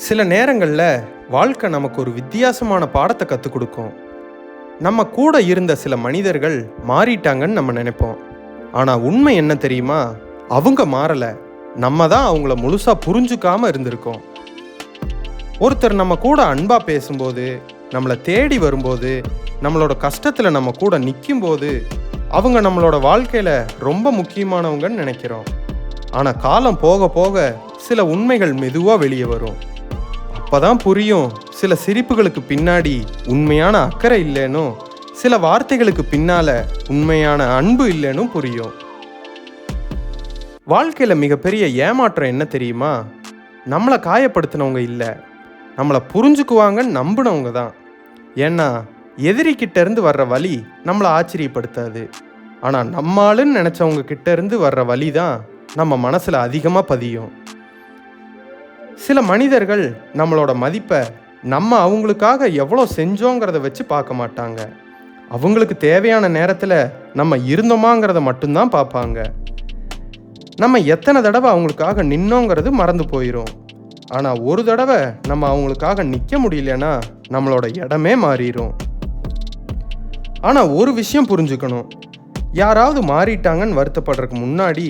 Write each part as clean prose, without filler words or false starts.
சில நேரங்களில் வாழ்க்கை நமக்கு ஒரு வித்தியாசமான பாடத்தை கற்றுக் கொடுக்கும். நம்ம கூட இருந்த சில மனிதர்கள் மாறிட்டாங்கன்னு நம்ம நினைப்போம். ஆனால் உண்மை என்ன தெரியுமா? அவங்க மாறலை, நம்ம தான் அவங்கள முழுசாக புரிஞ்சுக்காமல் இருந்திருக்கோம். ஒருத்தர் நம்ம கூட அன்பாக பேசும்போது, நம்மளை தேடி வரும்போது, நம்மளோட கஷ்டத்தில் நம்ம கூட நிற்கும்போது, அவங்க நம்மளோட வாழ்க்கையில் ரொம்ப முக்கியமானவங்கன்னு நினைக்கிறோம். ஆனால் காலம் போக போக சில உண்மைகள் மெதுவாக வெளியே வரும். அப்பதான் புரியும், சில சிரிப்புகளுக்கு பின்னாடி உண்மையான அக்கறை இல்லைன்னு, சில வார்த்தைகளுக்கு பின்னால உண்மையான அன்பு இல்லைன்னு புரியும். வாழ்க்கையில மிகப்பெரிய ஏமாற்றம் என்ன தெரியுமா? நம்மளை காயப்படுத்தினவங்க இல்லை, நம்மளை புரிஞ்சுக்குவாங்கன்னு நம்பினவங்க தான். ஏன்னா எதிரிக்கிட்ட இருந்து வர்ற வலி நம்மளை ஆச்சரியப்படுத்தாது. ஆனால் நம்மளுன்னு நினச்சவங்க கிட்ட இருந்து வர்ற வலி தான் நம்ம மனசில் அதிகமாக பதியும். சில மனிதர்கள் நம்மளோட மதிப்பை நம்ம அவங்களுக்காக எவ்வளோ செஞ்சோங்கிறத வச்சு பார்க்க மாட்டாங்க. அவங்களுக்கு தேவையான நேரத்தில் நம்ம இருந்தோமாங்கிறத மட்டும்தான் பார்ப்பாங்க. நம்ம எத்தனை தடவை அவங்களுக்காக நின்னோங்கிறது மறந்து போயிடும். ஆனால் ஒரு தடவை நம்ம அவங்களுக்காக நிற்க முடியலன்னா நம்மளோட இடமே மாறிடும். ஆனால் ஒரு விஷயம் புரிஞ்சுக்கணும், யாராவது மாறிட்டாங்கன்னு வருத்தப்படுறதுக்கு முன்னாடி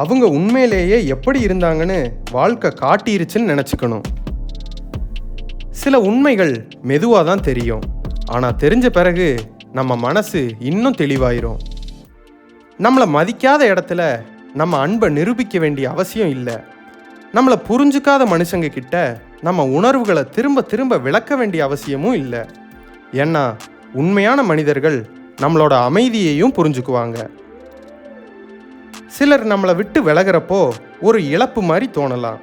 அவங்க உண்மையிலேயே எப்படி இருந்தாங்கன்னு வாழ்க்கை காட்டிருச்சுன்னு நினச்சிக்கணும். சில உண்மைகள் மெதுவாக தான் தெரியும், ஆனால் தெரிஞ்ச பிறகு நம்ம மனசு இன்னும் தெளிவாயிரும். நம்மளை மதிக்காத இடத்துல நம்ம அன்பை நிரூபிக்க வேண்டிய அவசியம் இல்லை. நம்மளை புரிஞ்சுக்காத மனுஷங்க கிட்ட நம்ம உணர்வுகளை திரும்ப திரும்ப விளக்க வேண்டிய அவசியமும் இல்லை. ஏன்னா உண்மையான மனிதர்கள் நம்மளோட அமைதியையும் புரிஞ்சுக்குவாங்க. சிலர் நம்மளை விட்டு விலகிறப்போ ஒரு இழப்பு மாதிரி தோணலாம்.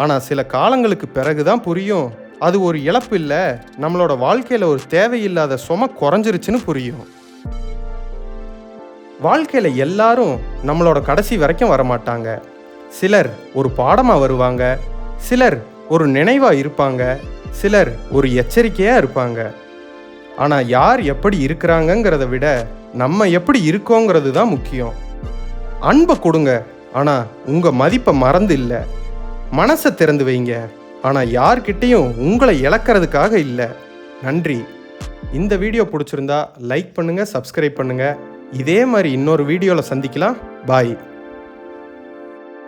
ஆனால் சில காலங்களுக்கு பிறகுதான் புரியும், அது ஒரு இழப்பு இல்லை, நம்மளோட வாழ்க்கையில் ஒரு தேவையில்லாத சுமை குறைஞ்சிருச்சுன்னு புரியும். வாழ்க்கையில் எல்லாரும் நம்மளோட கடைசி வரைக்கும் வரமாட்டாங்க. சிலர் ஒரு பாடமாக வருவாங்க, சிலர் ஒரு நினைவாக இருப்பாங்க, சிலர் ஒரு எச்சரிக்கையாக இருப்பாங்க. ஆனால் யார் எப்படி இருக்கிறாங்கங்கிறத விட நம்ம எப்படி இருக்கோங்கிறது தான் முக்கியம். அன்பை கொடுங்க, ஆனால் உங்கள் மதிப்பை மறந்து இல்லை. மனசை திறந்து வைங்க, ஆனால் யார்கிட்டையும் உங்களை இழக்கிறதுக்காக இல்லை. நன்றி. இந்த வீடியோ பிடிச்சிருந்தா லைக் பண்ணுங்கள், சப்ஸ்கிரைப் பண்ணுங்கள். இதே மாதிரி இன்னொரு வீடியோவில் சந்திக்கலாம். பாய்.